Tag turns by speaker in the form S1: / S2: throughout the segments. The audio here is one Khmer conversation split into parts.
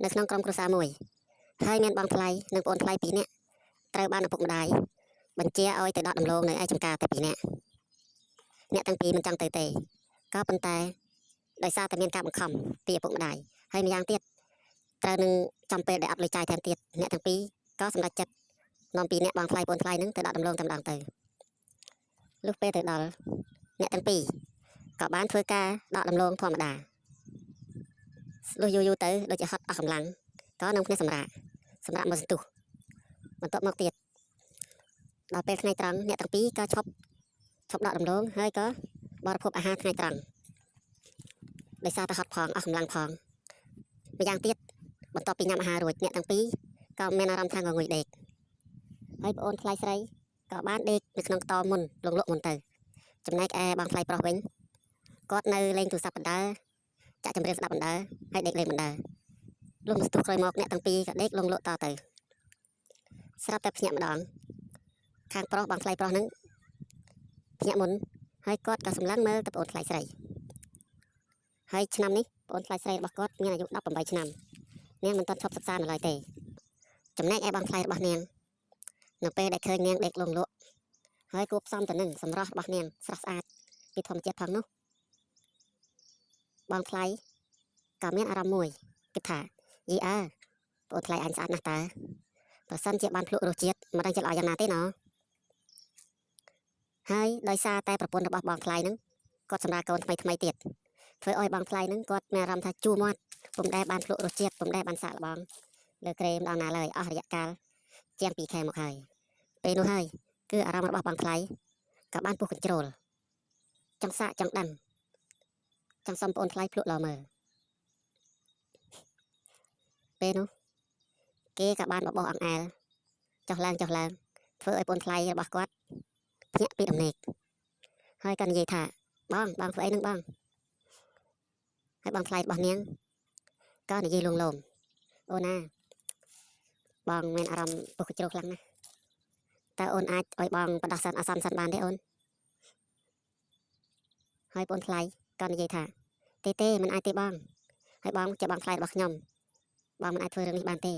S1: នៅក្នុងក្រុមគ្រួសារមួយហើយមានបងថ្លៃនិងប្អូនថ្លៃ2នាក់ត្រូវបានឪពុកម្ដាយបញ្ជាឲ្យទៅដកដំឡូងនៅឯចំការតែ2នាក់អ្នកទាំងពីរមិនចង់ទៅទេក៏ប៉ុន្តែដោយសារតែមានការបង្ខំពីឪពុកម្ដាយហើយម្យ៉ាងទៀតត្រូវនឹងចំពេលដែលអត់លុយចាយថែមទៀតអ្នកទាំងពីរក៏សម្រេចចិត្តនាំ2នាក់បងថ្លៃប្អូនថ្លៃនឹងទៅដកដំឡូងតែម្ដងទៅលុះពេលទៅដល់អ្នកទាំងពីរក៏បានធ្វើការដកដំឡូងធម្មតាលុះយូរទៅដូចជាហត់អស់កម្លាំងក៏នឹងគ្នាសម្រាកមកសន្ទុះបន្ទាប់មកទៀតដល់ពេលថ្ងៃត្រង់អ្នកទាំងពីរក៏ឈប់ដកដំឡូងហើយក៏បរិភោគអាហារថ្ងៃត្រង់ដោយសារតែហត់ផងអស់កម្លាំងផងម្យ៉ាងទៀតបន្ទាប់ពីញ៉ាំអាហាររួចអ្នកទាំងពីរក៏មានអារម្មណ៍ថាងងុយដេកហើយប្អូនថ្លៃស្រីក៏បានដេកនៅក្នុងខ្ទមមុនលងលក់មុនទៅចំណែកឯបងថ្លៃប្រុសវិញគាត់នៅលេងទូរស័ព្ទបណ្ដើចាក់ចម្រៀងស្ដាប់បណ្ដើហើយដេកលេងបណ្ដើលុះមកស្ទុះក្រោយមកអ្នកទាំងពីរក៏ដេកលងលក់តទៅស្រាប់តែភ្ញាក់ម្ដងខាងប្រុសបងថ្លៃប្រុសនឹងភ្ញាក់មុនហើយគាត់ក៏សម្លឹងមើលទៅប្អូនថ្លៃស្រីហើយឆ្នាំនេះប្អូនថ្លៃស្រីរបស់គាត់មានអាយុ18ឆ្នាំនាងមិនទាន់ឈប់សិក្សានៅឡើយទេចំណែកឯបងថ្លៃរបស់នាងនៅពេលដែលឃើញនាងដេកលងលក់ហើយគួបផ្សំទៅនឹងសម្រស់របស់នាងស្រស់ស្អាតពីធម្មជាតិផងនោះបងថ្លៃក៏មានអារម្មណ៍មួយគិតថាយីអើប្អូនថ្លៃអញស្អាតណាស់តើប្រសិនជាបានភ្លក់រសជាតិមិនដឹងជាល្អយ៉ាងណាទេណ៎ហើយដោយសារតែប្រពន្ធរបស់បងថ្លៃនឹងគាត់សម្រាប់កូនថ្មីទៀតធ្វើឲ្យបងថ្លៃនឹងគាត់មានអារម្មណ៍ថាជួមាត់ពុំដែលបានភ្លក់រសជាតិពុំដែលបានសាកល្បងលើក្រែមដល់ណាឡើយអស់រយៈកាលជាង2ខែមកហើយពេលនោះហើយគឺអារម្មណ៍របស់បងថ្លៃក៏បានពុះកញ្ជ្រោលចង់សាកចង់ដឹងចង់សុំប្អូនថ្លៃភ្លក់ឡមើលពេលនោះគេក៏បានបបោសអង្អែលចុះឡើងធ្វើឲ្យប្អូនថ្លៃរបស់គាត់ភ្ញាក់ពីដំណេកហើយក៏និយាយថាបងធ្វើអីនឹងបងហើយបងថ្លៃរបស់នាងក៏និយាយលងលោមអូនណាបងមានអារម្មណ៍ពុះកញ្ជ្រោលខ្លាំងណាស់តើអូនអាចឲ្យបងបដោះសិនអាសន្នសិនបានទេអូនហើយប្អូនថ្លៃក៏និយាយថាទេមិនអាចទេបងហើយបងជាបងថ្លៃរបស់ខ្ញុំបងមិនអាចធ្វើរឿងនេះបានទេ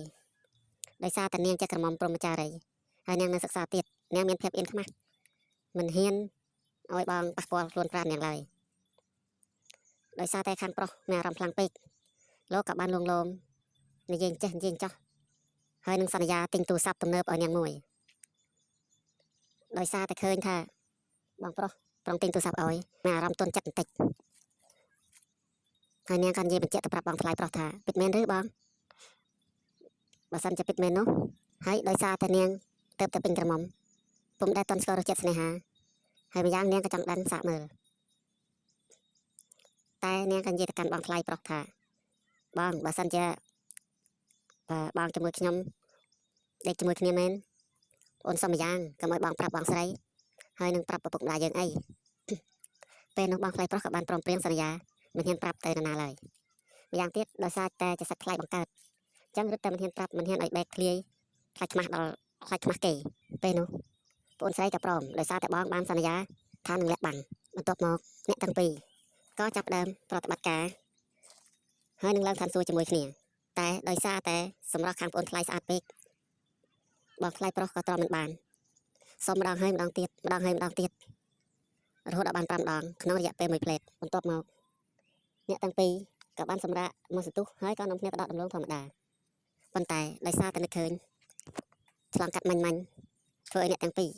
S1: ដោយសារតែនាងជាក្រមុំព្រហ្មចារីហើយនាងនៅសិក្សាទៀតនាងមានភាពអៀនខ្មាស់មិនហ៊ានឲ្យបងប៉ះពាល់ខ្លួនប្រាណនាងឡើយដោយសារតែខាងប្រុសមានអារម្មណ៍ខ្លាំងពេកលោកក៏បានលងលោមនិយាយចេះនិយាយចោះហើយនឹងសន្យាទិញទូរស័ព្ទទំនើបឲ្យនាងមួយដោយសារតែឃើញថាបងប្រុសប្រងទិញទូរស័ព្ទឲ្យមានអារម្មណ៍ទន់ចិត្តបន្តិចហើយនាងក៏និយាយបញ្ជាក់ទៅប្រាប់បងថ្លៃប្រុសថាពិតមែនឬបងបើសិនជាពិតមែននោះហើយដោយសារតែនាងទៅពេញក្រមុំពុំដែលតន់ស្គាល់រសជាតិស្នេហាហើយម្យ៉ាងនាងក៏ចង់ដឹងសាកមើលតែនាងក៏និយាយទៅកាន់បងថ្លៃប្រុសថាបងបើសិនជាបងជាមួយខ្ញុំដេកជាមួយគ្នាមែនអូនសុំម្យ៉ាងកុំឲ្យបងប្រាប់បងស្រីហើយនឹងប្រាប់ឪពុកម្ដាយយើងអីពេលនោះបងថ្លៃប្រុសក៏បានព្រមព្រៀងសន្យាមិនហ៊ានប្រាប់ទៅនរណាឡើយម្យ៉ាងទៀតដោយសារតែជាសាច់ថ្លៃបង្កើតអញ្ចឹងរឹតតែមិនហ៊ានប្រាប់មិនហ៊ានឲ្យបែកធ្លាយខ្លាចខ្មាស់ដល់ខ្លាចខ្មាស់គេពេលនោះប្អូនស្រីក៏ព្រមដោយសារតែបងបានសន្យាថានឹងលាក់បាំងបន្ទាប់មកអ្នកទាំងពីរក៏ចាប់ផ្ដើមប្រតិបត្តិការហើយនឹងឡើងឋានសួគ៌ជាមួយគ្នាតែដោយសារតែសម្រស់ខាងប្អូនថ្លៃស្អាតពេកបងថ្លៃប្រុសក៏ទ្រាំមិនបានសុំម្ដងហើយម្ដងទៀតម្ដងហើយម្ដងទៀតរហូតដល់បាន5ដងក្នុងរយៈពេល1ផ្លេតបន្ទាប់មកអ្នកទាំងពីរក៏បានសម្រាកមកសន្ទុះហើយក៏នាំគ្នាទៅដកដំឡូងធម្មតាប៉ុន្តែដោយសារតែនឹកឃើញឆ្លងកាត់មាញ់ធ្វើឲ្យអ្នកទាំងពីរ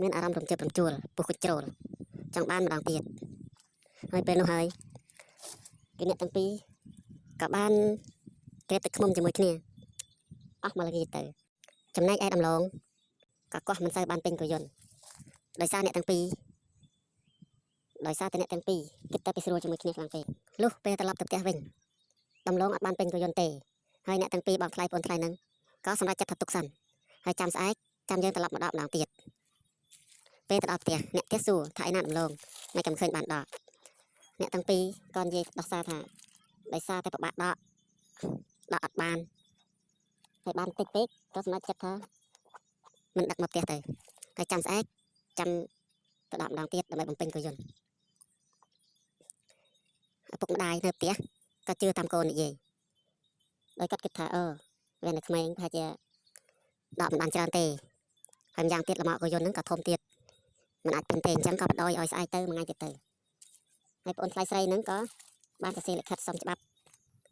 S1: មានអារម្មណ៍រំជើបរំជួលពុះកញ្ជ្រោលចង់បានម្ដងទៀតហើយពេលនោះហើយគឺអ្នកទាំងពីរក៏បានក្រេបទឹកឃ្មុំជាមួយគ្នាអស់មួយល្ងាចទៅចំណែកឯដំឡូងក៏កោះមិនសូវបានពេញក៏យន្តដោយសារតែអ្នកទាំងពីរគិតតែពីស្រួលជាមួយគ្នាខ្លាំងពេកលុះពេលត្រឡប់ទៅផ្ទះវិញដំឡូងអត់បានពេញក៏យន្តទេហើយអ្នកទាំងពីរបងថ្លៃប្អូនថ្លៃនឹងក៏សម្រេចចិត្តថាទុកសិនហើយចាំស្អែកចាំយើងត្រឡប់មកដកម្ដងទៀតពេលទៅដល់ផ្ទះអ្នកផ្ទះសួរថាឯណាដំឡូងមិនកំឃើញបានដកអ្នកទាំងពីរក៏និយាយដោះសារថាដោយសារតែពិបាកដកអត់បានហើយបានតិចពេកក៏សម្រេចចិត្តថាមិនដឹកមកផ្ទះទៅហើយចាំស្អែកចាំទៅដកម្ដងទៀតដើម្បីបំពេញក៏យន្តឪពុកម្ដាយនៅផ្ទះក៏ជឿតាមកូននិយាយ ដោយគាត់គិតថាវានៅក្មេងប្រហែលជាដកមិនបានច្រើនទេហើយយ៉ាងទៀតលំអកយន្តហ្នឹងក៏ធំទៀតមិនអាចពេញទេអញ្ចឹងក៏បដ ாய் ឲ្យស្អែកទៅមួយថ្ងៃទៀតទៅហើយប្អូនថ្លៃស្រីហ្នឹងក៏បានសរសេរលិខិតសុំច្បាប់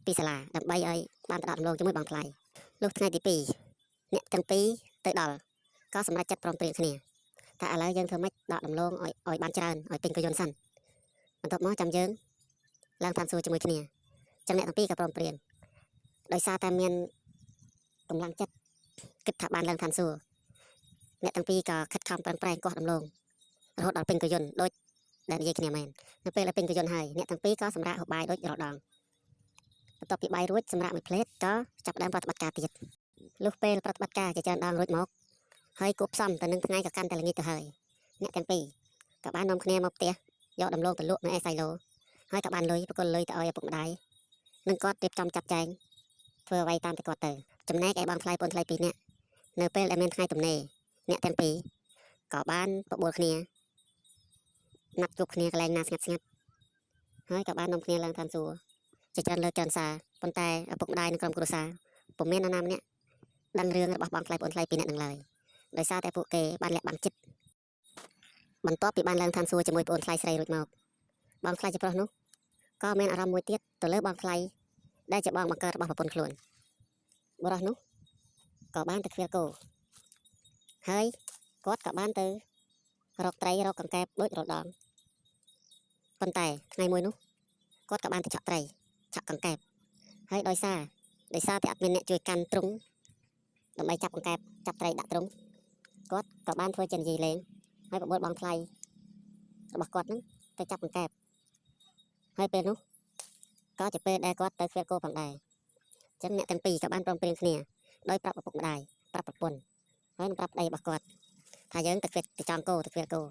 S1: ពីសាលាដើម្បីឲ្យបានទៅដកដំឡូងជាមួយបងថ្លៃលុះថ្ងៃទី2អ្នកទាំងពីរទៅដល់ក៏សម្រេចចិត្តព្រមព្រៀងគ្នាថាឥឡូវយើងធ្វើម៉េចដកដំឡូងឲ្យបានច្រើនឲ្យពេញកយន្តសិនបន្ទាប់មកចាំយើងឡើងតាមសួរជាមួយគ្នាចឹងអ្នកទាំងពីរក៏ព្រមព្រៀងដោយសារតែមានកម្លាំងចិត្តគិតថាបានឡើងតាមសួរអ្នកទាំងពីរក៏ខិតខំប្រឹងប្រែងកោះដំឡូងរហូតដល់ពេញកយន្តដូចដែលនិយាយគ្នាមែននៅពេលដែលពេញកយន្តហើយអ្នកទាំងពីរក៏សម្រាប់ហូបបាយដូចរាល់ដងបន្ទាប់ពីបាយរួចសម្រាប់មួយផ្លេតក៏ចាប់ផ្ដើមប្រតិបត្តិការទៀតលុះពេលប្រតិបត្តិការជាច្រើនដងរួចមកហើយគប់ផ្សំទៅនឹងថ្ងៃក៏កាន់តែល្ងាចទៅហើយអ្នកទាំងពីរក៏បាននាំគ្នាមកផ្ទះយកដំឡូងទៅលក់នៅឯសៃឡូហើយក៏បានលុយប្រគល់លុយទៅឲ្យឪពុកម្ដាយនឹងគាត់រៀបចំចាត់ចែងធ្វើអ្វីតាមតែគាត់ទៅចំណែកឯបងថ្លៃបងថ្លៃពីរនាក់នៅពេលដែលមានថ្ងៃទំនេរអ្នកទាំងពីរក៏បានបបួលគ្នាណាត់ជួបគ្នាកន្លែងណាស្ងាត់ស្ងាត់ហើយក៏បាននាំគ្នាឡើងតាមសួរជាច្រើនលើកច្រើនសារប៉ុន្តែឪពុកម្ដាយនិងក្រុមគ្រួសារពុំមាននរណាម្នាក់ដឹងរឿងរបស់បងថ្លៃបងថ្លៃពីរនាក់នឹងឡើយដោយសារតែពួកគេបានលាក់បាំងចិត្តបន្ទាប់ពីបានឡើងតាមសួរជាមួយបងថ្លៃស្រីរួចមកបងថ្លៃជាប្រុសនោះក៏មានអារម្មណ៍មួយទៀតទៅលើបងថ្លៃដែលជាបងបង្កើតរបស់ប្រពន្ធខ្លួនបុរសនោះក៏បានទៅឃ្វាលគោហើយគាត់ក៏បានទៅរកត្រីរកកង្កែបដូចរដងប៉ុន្តែថ្ងៃមួយនោះគាត់ក៏បានទៅឆក់ត្រីឆក់កង្កែបហើយដោយសារតែអត់មានអ្នកជួយកាន់ទ្រុងដើម្បីចាប់កង្កែបចាប់ត្រីដាក់ទ្រុងគាត់ក៏បានធ្វើជានិយាយលេងហើយបបួលបងថ្លៃរបស់គាត់នឹងទៅចាប់កង្កែបហើយពេលនោះក៏ជាពេលដែលគាត់ទៅឃ្វាលគោផងដែរអញ្ចឹងអ្នកទាំងពីរក៏បានព្រមព្រៀងគ្នាដោយប្រាប់ឪពុកម្ដាយប្រាប់ប្រពន្ធហើយនឹងប្រាប់ប្តីរបស់គាត់ថាយើងទៅចង់គោទៅឃ្វាលគោ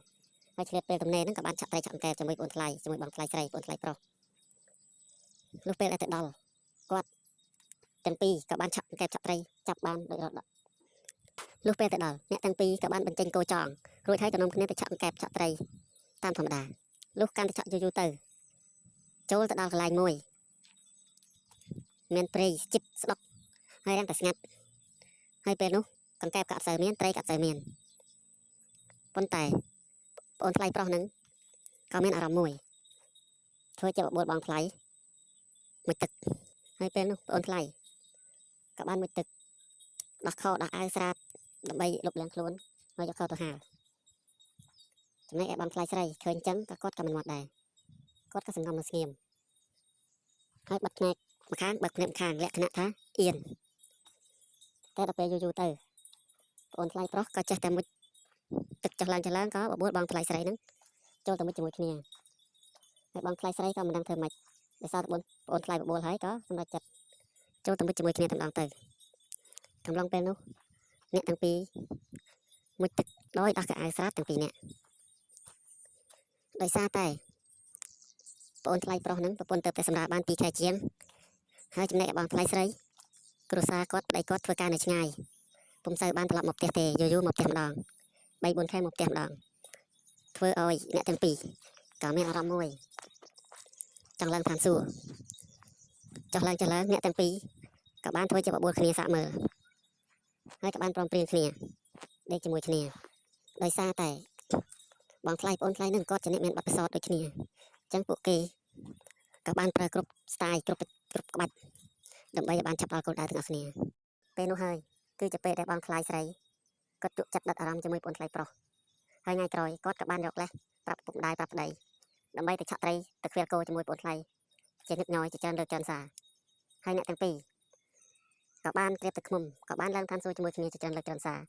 S1: ហើយឆ្លៀតពេលទំនេរហ្នឹងក៏បានឆក់ត្រីឆក់កង្កែបជាមួយបងថ្លៃជាមួយបងថ្លៃស្រីបងថ្លៃប្រុសលុះពេលដែលទៅដល់គាត់ទាំងពីរក៏បានឆក់កង្កែបឆក់ត្រីចាប់បានដោយរត់លុះពេលទៅដល់អ្នកទាំងពីរក៏បានបញ្ចេញគោចងរួចហើយក៏នាំគ្នាទៅឆក់កង្កែបឆក់ត្រីតាមធម្មតាលុះកាន់ទៅឆក់យូរទៅចូលទៅដល់កន្លែងមួយមានព្រៃជិតស្ដុកហើយរាំងតែស្ងាត់ហើយពេលនោះកង្កែបក៏អត់សូវមានត្រីក៏អត់សូវមានប៉ុន្តែបងថ្លៃប្រុសហ្នឹងក៏មានអារម្មណ៍មួយធ្វើជាបបួលបងថ្លៃមួយទឹកហើយពេលនោះបងថ្លៃក៏បានមួយទឹកដោះខោដោះអាវស្រាតដើម្បីលុបលាងខ្លួនហើយយកខោទៅហាលចំណែកឯបងថ្លៃស្រីឃើញអញ្ចឹងក៏គាត់ក៏មិនមកដែរគាត់ក៏សង្ងំនៅស្ងៀមហើយបាត់ភ្នែកម្ខាងបើកភ្នែកម្ខាងលក្ខណៈថាអៀនតែដល់ពេលយូរទៅបងថ្លៃប្រុសក៏ចេះតែមុជទឹកចុះឡើងក៏បបួលបងថ្លៃស្រីហ្នឹងចូលទៅមុជជាមួយគ្នាហើយបងថ្លៃស្រីក៏មិនដឹងធ្វើម៉េចដោយសារតែបងថ្លៃបបួលហើយក៏សម្រេចចិត្តចូលទៅមុជជាមួយគ្នាតែម្ដងទៅកំឡុងពេលនោះអ្នកទាំងពីរមុជទឹកដោយដោះកៅអៅស្រាតទាំងពីរនាក់ដោយសារតែបងថ្លៃប្រុសហ្នឹងប្រពន្ធទៅតែសម្រាប់បាន2ខែជាងហើយចំណែកឯបងថ្លៃស្រីគ្រួសារគាត់ប្តីគាត់ធ្វើការនៅឆ្ងាយពុំសូវបានត្រឡប់មកផ្ទះទេយូរមកផ្ទះម្ដង3-4 ខែមកផ្ទះម្ដងធ្វើឲ្យអ្នកទាំងពីរក៏មានអារម្មណ៍មួយចង់ឡើងតាមសួរចុះឡើងអ្នកទាំងពីរក៏បានធ្វើជាបបួលគ្នាសាកមើលហើយក៏បានព្រមព្រៀងគ្នាដេកជាមួយគ្នាដោយសារតែបងថ្លៃបងថ្លៃនឹងគាត់ជាអ្នកមានបទពិសោធន៍ដូចគ្នាអញ្ចឹងពួកគេក៏បានប្រើគ្រប់ស្ទាយគ្រប់ក្បាច់ដើម្បីឲ្យបានចាប់ដល់គោលដៅទាំងអស់គ្នាពេលនោះហើយគឺជាពេលដែលបងថ្លៃស្រីគាត់ជក់ចិត្តដិតអារម្មណ៍ជាមួយបងថ្លៃប្រុសហើយថ្ងៃក្រោយគាត់ក៏បានយកលេសប្រាប់ពុកម្ដាយប្រាប់ប្តីដើម្បីទៅឆក់ត្រីទៅឃ្វាលគោជាមួយបងថ្លៃជានឹកញយជាច្រើនលើកច្រើនសារហើយអ្នកទាំងពីរក៏បានត្រៀបទឹកឃ្មុំក៏បានឡើងតាមសួរជាមួយគ្នាជាច្រើនលើកច្រើនសារ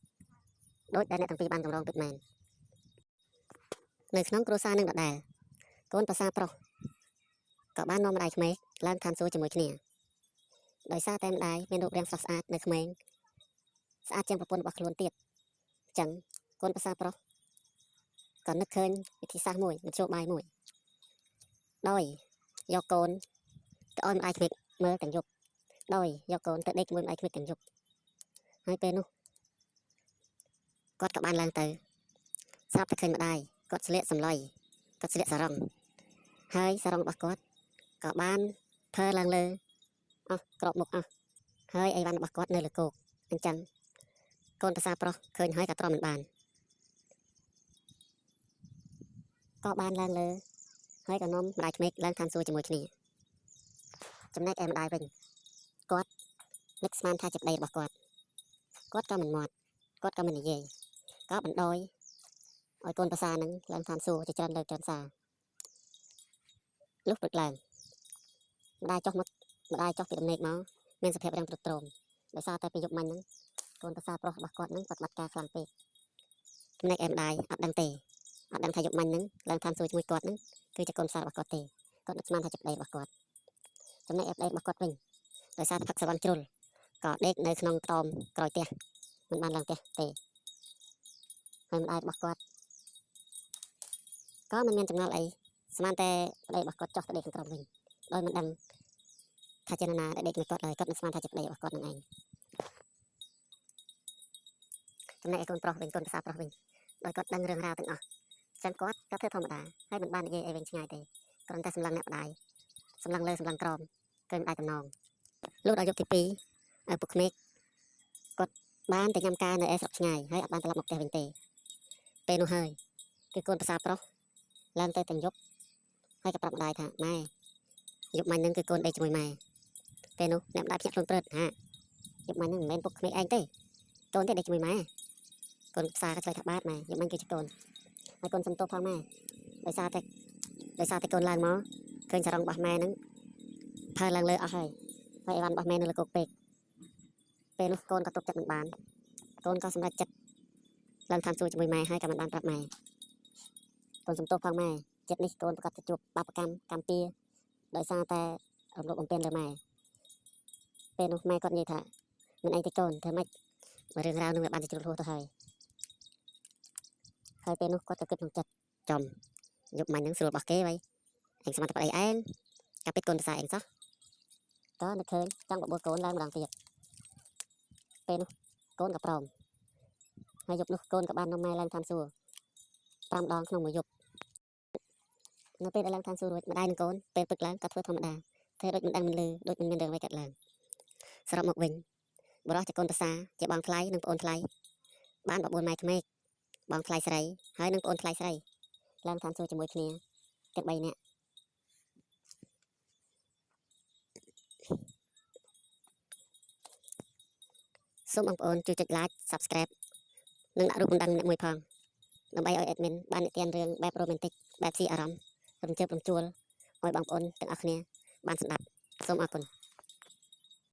S1: ដោយដែលអ្នកទាំងពីរបានតម្រង់ពិតមែននៅក្នុងគ្រួសារនឹងដដែលកូនប្រសាប្រុសក៏បាននាំម្ដាយក្មេកឡើងតាមសួរជាមួយគ្នាដោយសារតែម្ដាយមានរូបរាងស្រស់ស្អាតនៅក្មេងស្អាតជាងប្រពន្ធរបស់ខ្លួនទៀតអញ្ចឹងកូនប្រសាប្រុសក៏នឹកឃើញវិធីសាស្ត្រមួយមធ្យោបាយមួយដោយយកកូនទៅឲ្យម្ដាយក្មេកមើលទាំងយប់ដោយយកកូនទៅដេកជាមួយម្ដាយក្មេកទាំងយប់ហើយពេលនោះគាត់ក៏បានឡើងទៅស្រាប់តែឃើញម្ដាយគាត់ស្លៀកសម្លុយគាត់ស្លៀកសារ៉ុងហើយសារ៉ុងរបស់គាត់ក៏បានធ្វើឡើងលើអស់ក្របមុខអស់ ហើយអីវ៉ាន់របស់គាត់នៅលើគោកអញ្ចឹងកូនប្រសាប្រុសឃើញហើយក៏ទ្រាំមិនបានក៏បានឡើងលើហើយក៏នាំម្ដាយក្មេកឡើងតាមសួរជាមួយគ្នាចំណែកឯម្ដាយវិញគាត់នឹកស្មានថាជាប្តីរបស់គាត់ក៏មិនមាត់គាត់ក៏មិននិយាយក៏បណ្ដោយឲ្យកូនប្រសានឹងឡើងតាមសួរជាច្រើនលើកច្រើនសារលុះព្រឹកឡើងម្ដាយចុះពីដំណេកមកមានសភាពរាំទ្រុឌទ្រោមដោយសារតែពីយប់មិញហ្នឹងកូនប្រសាប្រុសរបស់គាត់ហ្នឹងប្រតិបត្តិការខ្លាំងពេកចំណែកឯម្ដាយអត់ដឹងទេអត់ដឹងថាយប់មិញហ្នឹងឡើងតាមសួរជាមួយគាត់ហ្នឹងគឺជាកូនប្រសារបស់គាត់ទេគាត់នឹកស្មានថាជាប្តីរបស់គាត់ចំណែកឯប្តីរបស់គាត់វិញដោយសារតែផឹកសវណ្ណជ្រុលក៏ដេកនៅក្នុងខ្ទមក្រោយផ្ទះមិនបានឡើងផ្ទះទេហើយម្ដាយរបស់គាត់ក៏មិនមានចំណល់អីស្មានតែប្តីរបស់គាត់ចុះទៅដេកក្នុងក្រោមវិញដោយមិនដឹងថាជានរណាដែលដេកជាមួយគាត់ហើយគាត់នឹងស្មានថាជាប្តីរបស់គាត់នឹងឯងចំណែកឯកូនប្រុសវិញកូនប្រសាប្រុសវិញដោយគាត់ដឹងរឿងរ៉ាវទាំងអស់ចឹងគាត់ក៏ធ្វើធម្មតាហើយមិនបាននិយាយអីវិញឆ្ងាយទេគ្រាន់តែសម្លឹងអ្នកម្ដាយសម្លឹងលើសម្លឹងក្រោមឃើញម្ដាយតំណងលុះដល់យប់ទី2ឪពុកក្មេកគាត់បានតែញ៉ាំការនៅឯស្រុកឆ្ងាយហើយអត់បានត្រឡប់មកផ្ទះវិញទេពេលនោះហើយគឺកូនប្រសាប្រុសឡើងទៅទាំងយប់ហើយក៏ប្រាប់ម្ដាយថាម៉ែយប់មិញហ្នឹងគឺកូនដេកជាមួយម៉ែពេលនោះអ្នកម្ដាយភ្ញាក់ខ្លួនព្រឹតហាយប់មិញហ្នឹងមិនមែនពុកក្មេកឯងទេកូនទេដេកជាមួយម៉ែកូនប្រសាក៏ឆ្លើយថាបាទម៉ែយប់មិញគឺជាកូនហើយកូនសំទោសផងម៉ែដោយសារតែកូនឡើងមកឃើញសារ៉ុងរបស់ម៉ែហ្នឹងផើឡើងលើអស់ហើយអីវ៉ាន់របស់ម៉ែនៅលើគោកពេកពេលនោះកូនក៏ទប់ចិត្តមិនបានកូនក៏សម្រេចចិត្តឡើងតាមសួរជាមួយម៉ែហើយក៏មិនបានប្រាប់ម៉ែកូនសំទោសផងម៉ែចិត្តនេះកូនប្រកាសទៅជួបបាបកម្មកម្មពៀដោយសារតែរំលោភបំពានលើម៉ែពេលនោះម៉ែគាត់និយាយថាមិនអីទេកូនធ្វើម៉េចរឿងរ៉ាវនឹងបានទៅជ្រុលហួសទៅហើយពេលនោះគាត់ក៏គិតក្នុងចិត្តចំយប់មិញហ្នឹងស្រួលរបស់គេវ៉ៃឯងស្មានតែប្តីឯងកាពិតកូនប្រសាឯងសោះក៏នឹកឃើញចង់បបួលកូនឡើងម្ដងទៀតពេលនោះកូនក៏ព្រមហើយយប់នោះកូនក៏បាននាំម៉ែឡើងតាមសួរ5ដងក្នុងមួយយប់នៅពេលដែលឡើងតាមសួររួចម្ដាយនិងកូនពេលព្រឹកឡើងក៏ធ្វើធម្មតាធ្វើដូចមិនដឹងមិនឮដូចមិនមានរឿងអ្វីកើតឡើងសរុបមកវិញបរិះជាកូនប្រសាជាបងថ្លៃនិងប្អូនថ្លៃបានបបួលម៉ែក្មេកបងថ្លៃស្រីហើយនិងប្អូនថ្លៃស្រីឡើងតាមសួរជាមួយគ្នាទាំង3នាក់សូមបងប្អូនជួយចុច like subscribe និងដាក់រូបបណ្ដឹងអ្នកមួយផងដើម្បីឲ្យ admin បាននិទានរឿងបែប romantic បែបស៊ីអារម្មណ៍រំជើបរំជួលឲ្យបងប្អូនទាំងអស់គ្នាបានស្ដាប់សូមអរគុណ